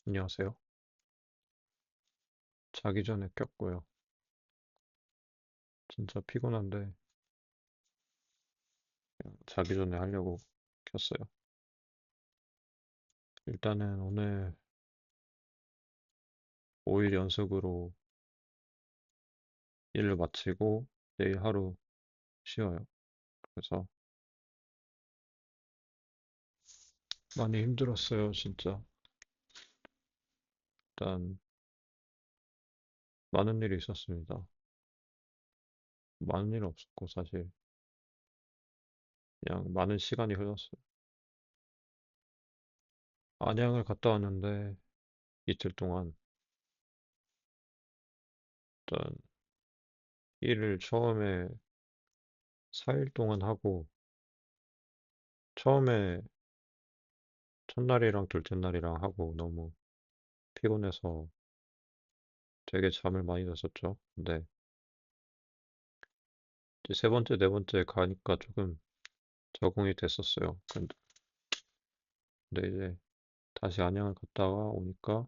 안녕하세요. 자기 전에 꼈고요. 진짜 피곤한데 그냥 자기 전에 하려고 켰어요. 일단은 오늘 5일 연속으로 일을 마치고 내일 하루 쉬어요. 그래서 많이 힘들었어요, 진짜. 일단 많은 일이 있었습니다. 많은 일 없었고 사실 그냥 많은 시간이 흘렀어요. 안양을 갔다 왔는데 이틀 동안 일단 일을 처음에 4일 동안 하고 처음에 첫날이랑 둘째 날이랑 하고 너무 피곤해서 되게 잠을 많이 잤었죠. 근데 이제 세 번째, 네 번째 가니까 조금 적응이 됐었어요. 근데 이제 다시 안양을 갔다가 오니까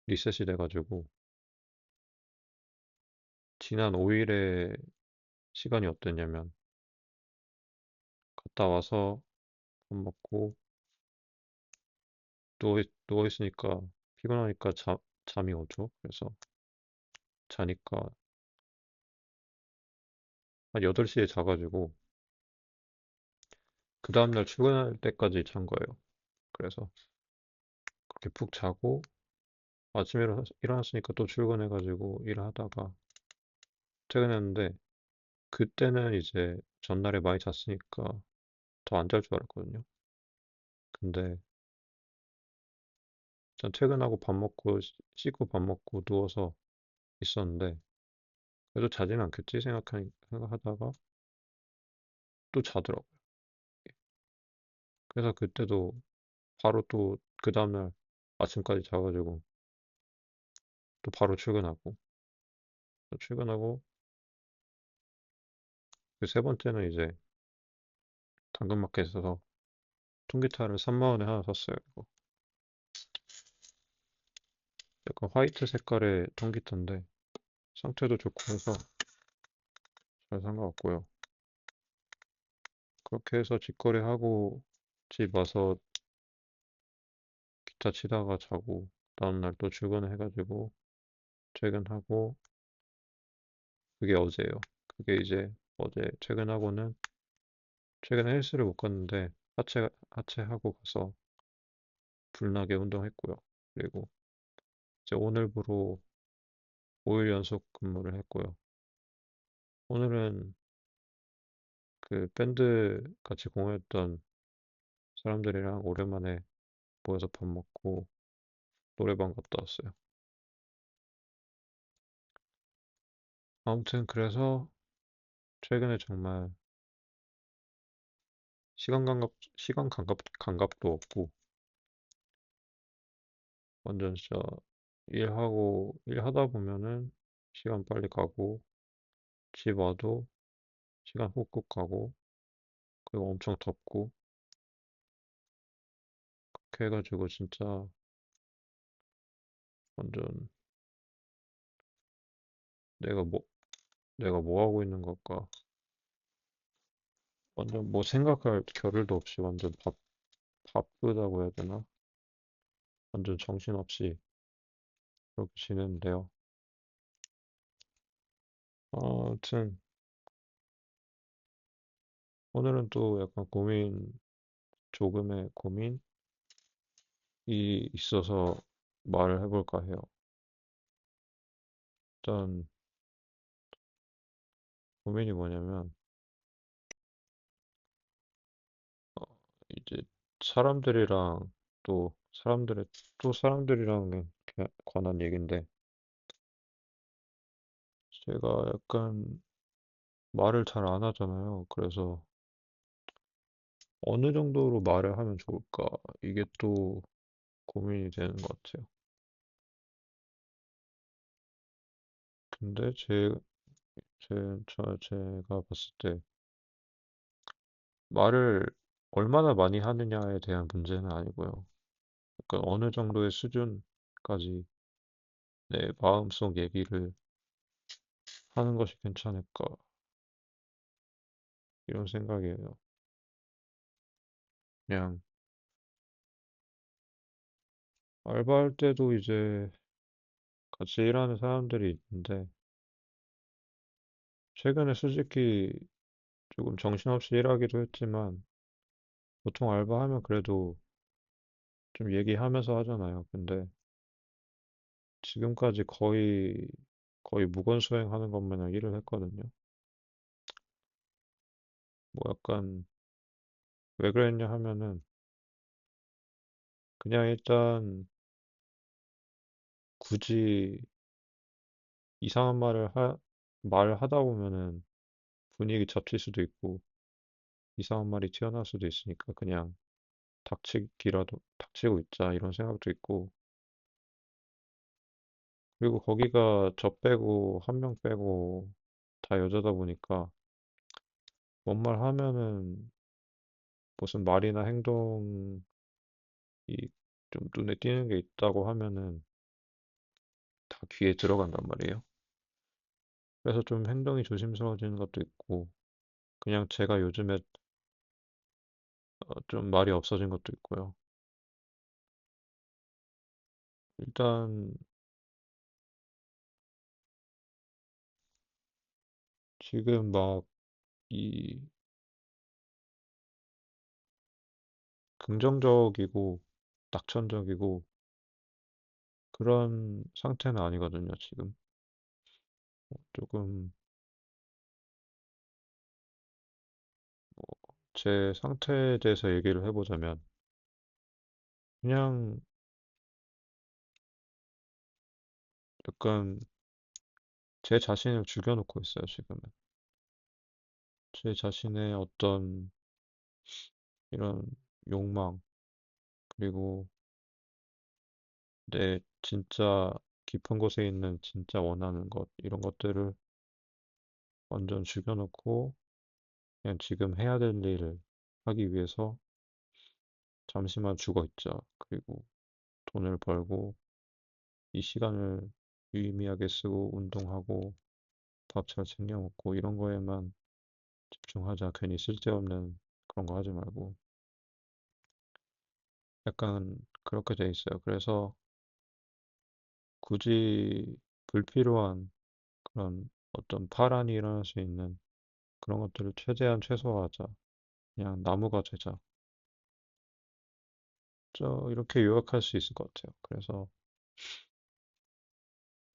리셋이 돼가지고 지난 5일의 시간이 어땠냐면 갔다 와서 밥 먹고 누워 있으니까 피곤하니까 잠이 오죠. 그래서 자니까 한 8시에 자가지고 그 다음날 출근할 때까지 잔 거예요. 그래서 그렇게 푹 자고 아침에 일어났으니까 또 출근해가지고 일을 하다가 퇴근했는데 그때는 이제 전날에 많이 잤으니까 더 안 잘 줄 알았거든요. 근데 전 퇴근하고 밥 먹고 씻고 밥 먹고 누워서 있었는데 그래도 자진 않겠지 생각하다가 또 자더라고요. 그래서 그때도 바로 또 그 다음날 아침까지 자가지고 또 바로 출근하고 또 출근하고 그 세 번째는 이제 당근마켓에서 통기타를 3만 원에 하나 샀어요. 이거. 약간 화이트 색깔의 통기타인데 상태도 좋고 해서 잘 산 것 같고요. 그렇게 해서 직거래하고 집 와서 기타 치다가 자고 다음날 또 출근을 해가지고 퇴근하고 그게 어제예요. 그게 이제 어제 퇴근하고는 최근에 헬스를 못 갔는데 하체 하고 가서 불나게 운동했고요. 그리고 이제 오늘부로 5일 연속 근무를 했고요. 오늘은 그 밴드 같이 공연했던 사람들이랑 오랜만에 모여서 밥 먹고 노래방 갔다 왔어요. 아무튼 그래서 최근에 정말 시간 감각도 없고 완전 진짜 일하다 보면은 시간 빨리 가고 집 와도 시간 훅훅 가고 그리고 엄청 덥고 그렇게 해가지고 진짜 완전 내가 뭐 내가 뭐 하고 있는 걸까 완전 뭐 생각할 겨를도 없이 완전 바쁘다고 해야 되나 완전 정신없이 그렇게 지내는데요. 아무튼 오늘은 또 약간 조금의 고민이 있어서 말을 해볼까 해요. 일단 고민이 뭐냐면 어, 이제 사람들이랑 또 사람들이랑 관한 얘기인데 제가 약간 말을 잘 안 하잖아요. 그래서 어느 정도로 말을 하면 좋을까? 이게 또 고민이 되는 것 같아요. 근데 제가 봤을 때 말을 얼마나 많이 하느냐에 대한 문제는 아니고요. 약간 어느 정도의 수준까지 내 마음속 얘기를 하는 것이 괜찮을까 이런 생각이에요. 그냥 알바할 때도 이제 같이 일하는 사람들이 있는데 최근에 솔직히 조금 정신없이 일하기도 했지만 보통 알바하면 그래도 좀 얘기하면서 하잖아요. 근데 지금까지 거의 무건수행하는 것 마냥 일을 했거든요. 뭐 약간 왜 그랬냐 하면은 그냥 일단 굳이 이상한 말을 하다 보면은 분위기 잡칠 수도 있고 이상한 말이 튀어나올 수도 있으니까 그냥 닥치고 있자 이런 생각도 있고 그리고 거기가 저 빼고 한 명 빼고 다 여자다 보니까 뭔 말 하면은 무슨 말이나 행동이 좀 눈에 띄는 게 있다고 하면은 다 귀에 들어간단 말이에요. 그래서 좀 행동이 조심스러워지는 것도 있고 그냥 제가 요즘에 좀 말이 없어진 것도 있고요. 일단 지금 막 이 긍정적이고 낙천적이고 그런 상태는 아니거든요, 지금. 조금 제 상태에 대해서 얘기를 해보자면 그냥 약간 제 자신을 죽여놓고 있어요, 지금은. 제 자신의 어떤 이런 욕망, 그리고 내 진짜 깊은 곳에 있는 진짜 원하는 것, 이런 것들을 완전 죽여놓고 그냥 지금 해야 될 일을 하기 위해서 잠시만 죽어 있자. 그리고 돈을 벌고 이 시간을 유의미하게 쓰고 운동하고 밥 잘 챙겨 먹고 이런 거에만 집중하자. 괜히 쓸데없는 그런 거 하지 말고. 약간 그렇게 돼 있어요. 그래서 굳이 불필요한 그런 어떤 파란이 일어날 수 있는 그런 것들을 최대한 최소화하자. 그냥 나무가 되자. 이렇게 요약할 수 있을 것 같아요. 그래서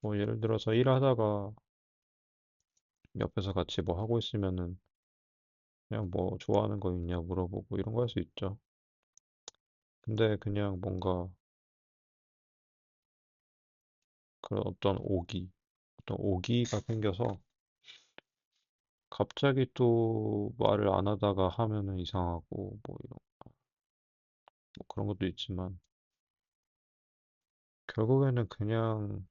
뭐 예를 들어서 일하다가 옆에서 같이 뭐 하고 있으면은 그냥 뭐 좋아하는 거 있냐 물어보고 이런 거 할 수 있죠. 근데 그냥 뭔가 그런 어떤 오기가 생겨서 갑자기 또 말을 안 하다가 하면은 이상하고 뭐 그런 것도 있지만 결국에는 그냥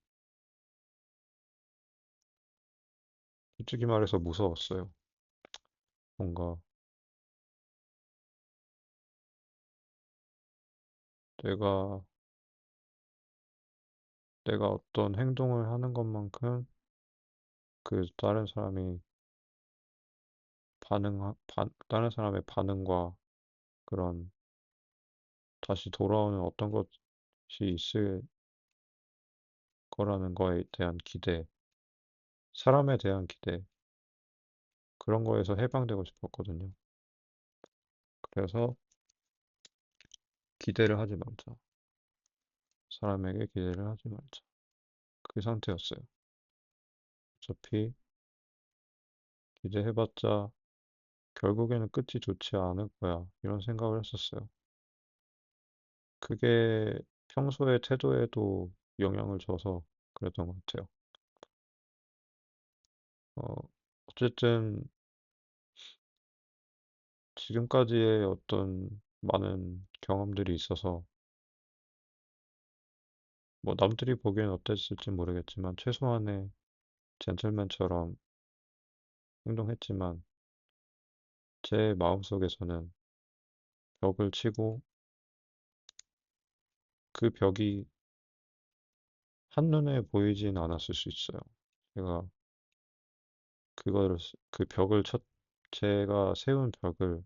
솔직히 말해서 무서웠어요. 뭔가 내가 내가 어떤 행동을 하는 것만큼 그 다른 사람의 반응과 그런 다시 돌아오는 어떤 것이 있을 거라는 거에 대한 기대, 사람에 대한 기대, 그런 거에서 해방되고 싶었거든요. 그래서 기대를 하지 말자. 사람에게 기대를 하지 말자. 그 상태였어요. 어차피 기대해봤자 결국에는 끝이 좋지 않을 거야. 이런 생각을 했었어요. 그게 평소의 태도에도 영향을 줘서 그랬던 것 같아요. 어, 어쨌든 지금까지의 어떤 많은 경험들이 있어서 뭐 남들이 보기엔 어땠을지 모르겠지만 최소한의 젠틀맨처럼 행동했지만 제 마음속에서는 벽을 치고 그 벽이 한눈에 보이진 않았을 수 있어요. 제가 그 벽을 제가 세운 벽을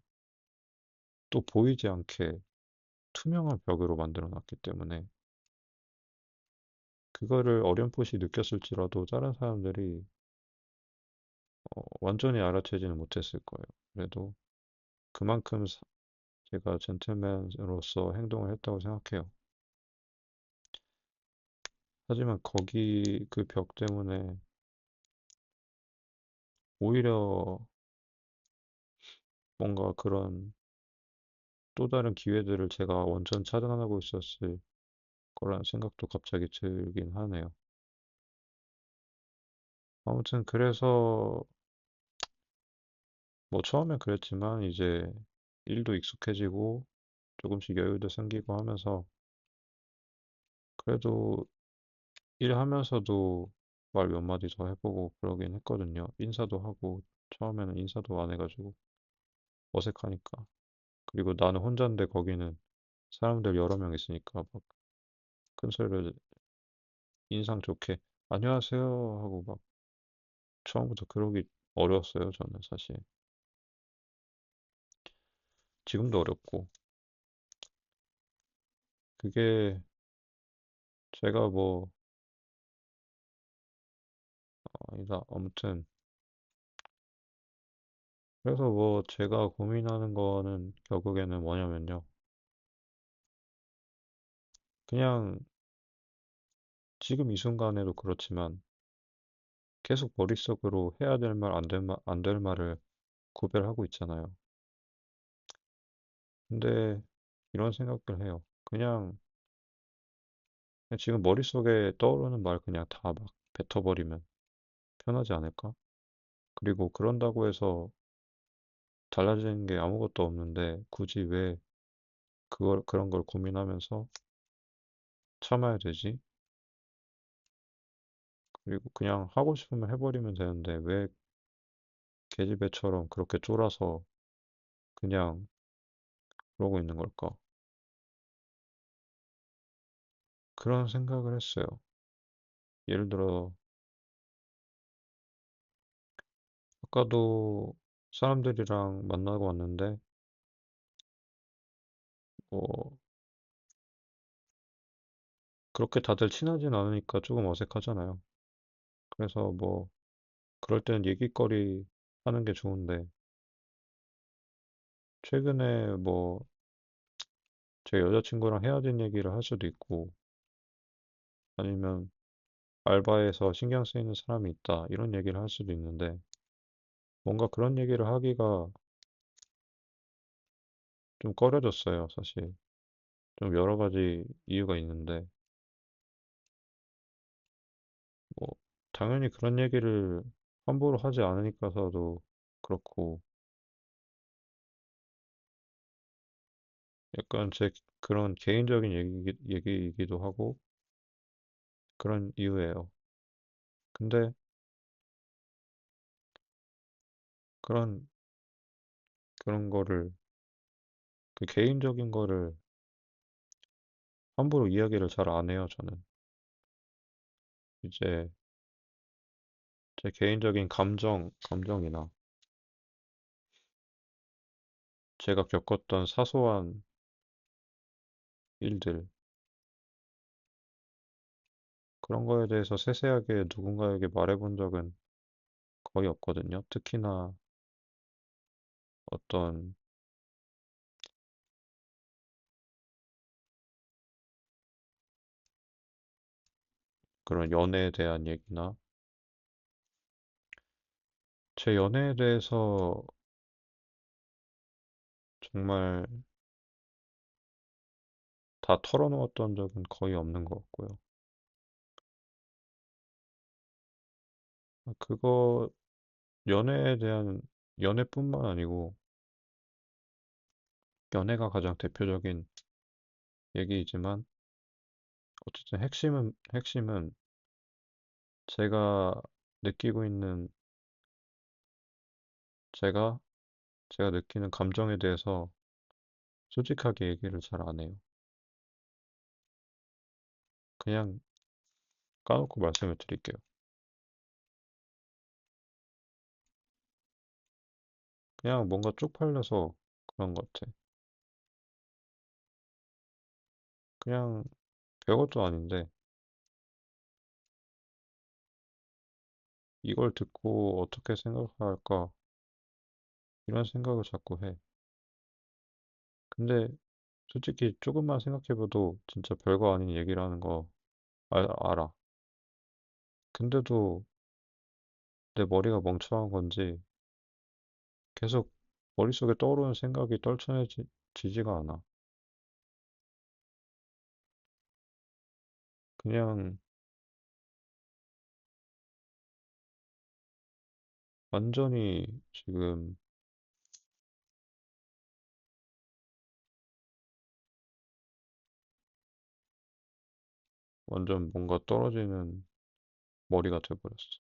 또 보이지 않게 투명한 벽으로 만들어 놨기 때문에 그거를 어렴풋이 느꼈을지라도 다른 사람들이 완전히 알아채지는 못했을 거예요. 그래도 그만큼 제가 젠틀맨으로서 행동을 했다고 생각해요. 하지만 거기 그 벽 때문에 오히려 뭔가 그런 또 다른 기회들을 제가 완전 차단하고 있었을 거라는 생각도 갑자기 들긴 하네요. 아무튼 그래서 뭐 처음엔 그랬지만 이제 일도 익숙해지고 조금씩 여유도 생기고 하면서 그래도 일하면서도 말 몇 마디 더 해보고 그러긴 했거든요. 인사도 하고 처음에는 인사도 안 해가지고 어색하니까. 그리고 나는 혼자인데 거기는 사람들 여러 명 있으니까 막 큰 소리를 인상 좋게 안녕하세요 하고 막 처음부터 그러기 어려웠어요. 저는 사실 지금도 어렵고 그게 제가 뭐 아니다 아무튼 그래서 뭐 제가 고민하는 거는 결국에는 뭐냐면요. 그냥 지금 이 순간에도 그렇지만 계속 머릿속으로 해야 될 말, 안 될 말을 구별하고 있잖아요. 근데 이런 생각을 해요. 그냥 지금 머릿속에 떠오르는 말 그냥 다 막 뱉어버리면 편하지 않을까? 그리고 그런다고 해서 달라지는 게 아무것도 없는데 굳이 왜 그런 걸 고민하면서 참아야 되지? 그리고 그냥 하고 싶으면 해버리면 되는데 왜 계집애처럼 그렇게 쫄아서 그냥 그러고 있는 걸까? 그런 생각을 했어요. 예를 들어 아까도 사람들이랑 만나고 왔는데 뭐 그렇게 다들 친하진 않으니까 조금 어색하잖아요. 그래서 뭐 그럴 때는 얘기거리 하는 게 좋은데 최근에 뭐 제 여자친구랑 헤어진 얘기를 할 수도 있고 아니면 알바에서 신경 쓰이는 사람이 있다 이런 얘기를 할 수도 있는데 뭔가 그런 얘기를 하기가 좀 꺼려졌어요, 사실. 좀 여러 가지 이유가 있는데 뭐 당연히 그런 얘기를 함부로 하지 않으니까서도 그렇고 약간 제 그런 개인적인 얘기이기도 하고 그런 이유예요. 근데 그런 그런 거를 그 개인적인 거를 함부로 이야기를 잘 안 해요, 저는. 이제 제 개인적인 감정이나 제가 겪었던 사소한 일들 그런 거에 대해서 세세하게 누군가에게 말해본 적은 거의 없거든요. 특히나 어떤 그런 연애에 대한 얘기나 제 연애에 대해서 정말 다 털어놓았던 적은 거의 없는 것 같고요. 그거 연애에 대한 연애뿐만 아니고 연애가 가장 대표적인 얘기이지만 어쨌든 핵심은 제가 느끼고 있는 제가 제가 느끼는 감정에 대해서 솔직하게 얘기를 잘 안 해요. 그냥 까놓고 말씀을 드릴게요. 그냥 뭔가 쪽팔려서 그런 것 같아. 그냥 별것도 아닌데 이걸 듣고 어떻게 생각할까 이런 생각을 자꾸 해. 근데 솔직히 조금만 생각해봐도 진짜 별거 아닌 얘기라는 거 알아. 근데도 내 머리가 멍청한 건지 계속 머릿속에 떠오르는 생각이 떨쳐내지지가 않아. 그냥 완전히 지금 완전 뭔가 떨어지는 머리가 돼버렸어.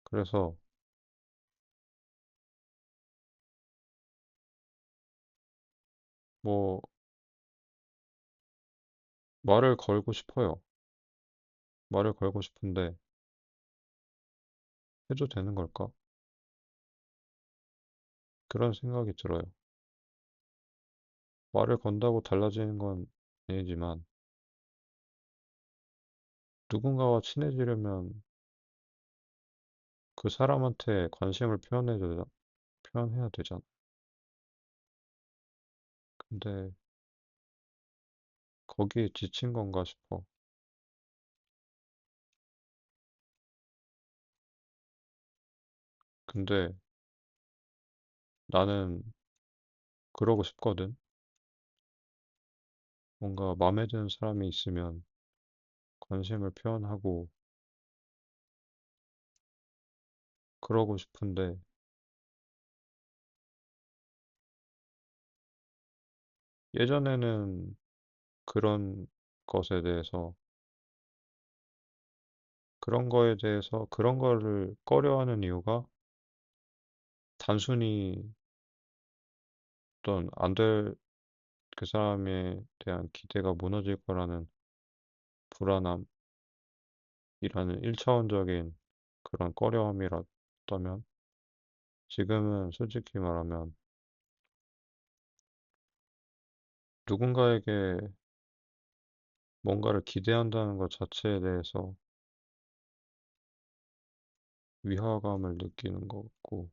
그래서 뭐 말을 걸고 싶어요. 말을 걸고 싶은데 해도 되는 걸까? 그런 생각이 들어요. 말을 건다고 달라지는 건 아니지만 누군가와 친해지려면 그 사람한테 관심을 표현해야 되잖아. 근데 거기에 지친 건가 싶어. 근데 나는 그러고 싶거든. 뭔가 마음에 드는 사람이 있으면 관심을 표현하고 그러고 싶은데 예전에는 그런 것에 대해서 그런 거를 꺼려하는 이유가 단순히 어떤 안 될 그 사람에 대한 기대가 무너질 거라는 불안함이라는 일차원적인 그런 꺼려함이었다면 지금은 솔직히 말하면 누군가에게 뭔가를 기대한다는 것 자체에 대해서 위화감을 느끼는 것 같고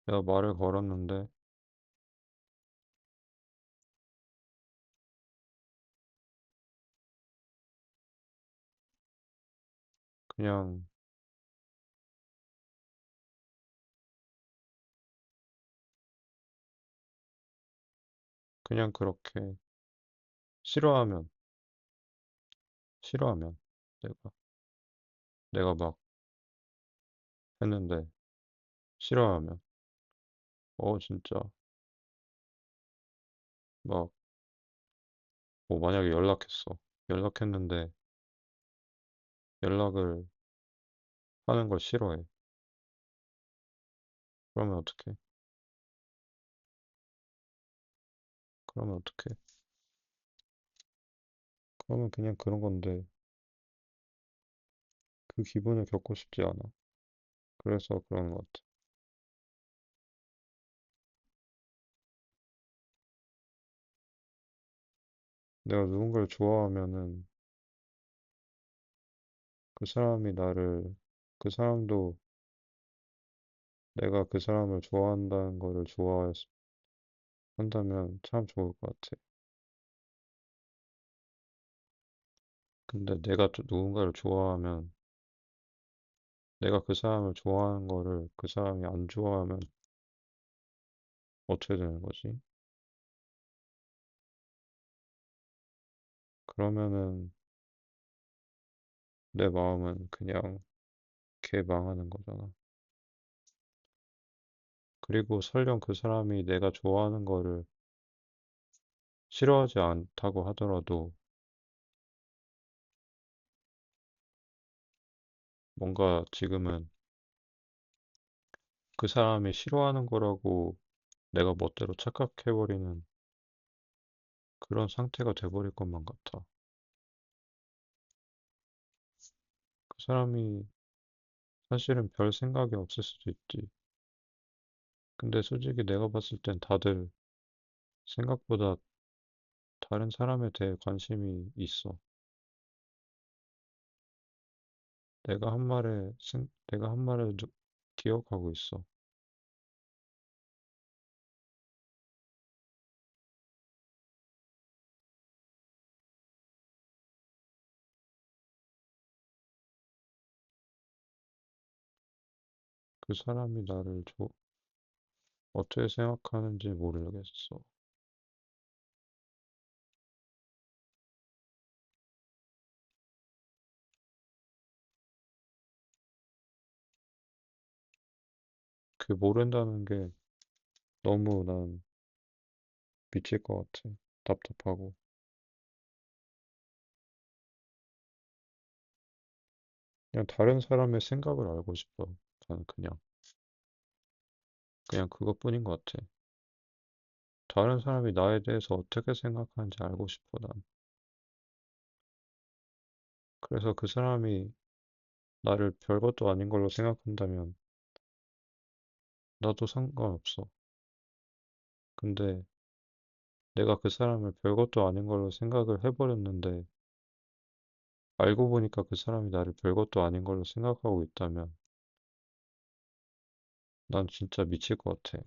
내가 말을 걸었는데 그냥 그냥 그렇게 싫어하면 싫어하면 내가 내가 막 했는데 싫어하면 진짜 막 뭐 만약에 연락했는데 연락을 하는 걸 싫어해. 그러면 어떡해? 그러면 어떡해? 그러면 그냥 그런 건데 그 기분을 겪고 싶지 않아. 그래서 그런 것 같아. 내가 누군가를 좋아하면은 그 사람이 그 사람도 내가 그 사람을 좋아한다는 거를 좋아한다면 참 좋을 것 같아. 근데 내가 또 누군가를 좋아하면 내가 그 사람을 좋아하는 거를 그 사람이 안 좋아하면 어떻게 되는 거지? 그러면은 내 마음은 그냥 개망하는 거잖아. 그리고 설령 그 사람이 내가 좋아하는 거를 싫어하지 않다고 하더라도 뭔가 지금은 그 사람이 싫어하는 거라고 내가 멋대로 착각해버리는 그런 상태가 돼버릴 것만 같아. 그 사람이 사실은 별 생각이 없을 수도 있지. 근데 솔직히 내가 봤을 땐 다들 생각보다 다른 사람에 대해 관심이 있어. 내가 한 말을 기억하고 있어. 그 사람이 어떻게 생각하는지 모르겠어. 그 모른다는 게 너무 난 미칠 것 같아. 답답하고. 그냥 다른 사람의 생각을 알고 싶어. 나는 그냥 그것뿐인 것 같아. 다른 사람이 나에 대해서 어떻게 생각하는지 알고 싶어, 난. 그래서 그 사람이 나를 별것도 아닌 걸로 생각한다면 나도 상관없어. 근데 내가 그 사람을 별것도 아닌 걸로 생각을 해버렸는데 알고 보니까 그 사람이 나를 별것도 아닌 걸로 생각하고 있다면 난 진짜 미칠 것 같아.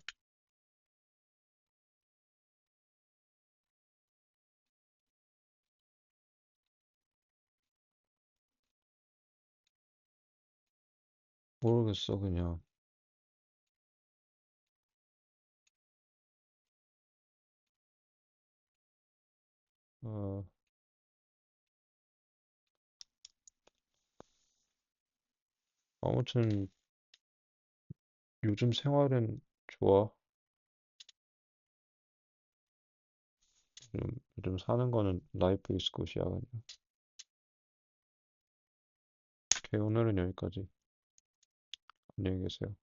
모르겠어, 그냥. 어, 아무튼 요즘 생활은 좋아. 요즘 사는 거는 라이프 이즈 굿이야, 그냥. 오케이, 오늘은 여기까지. 안녕히 계세요.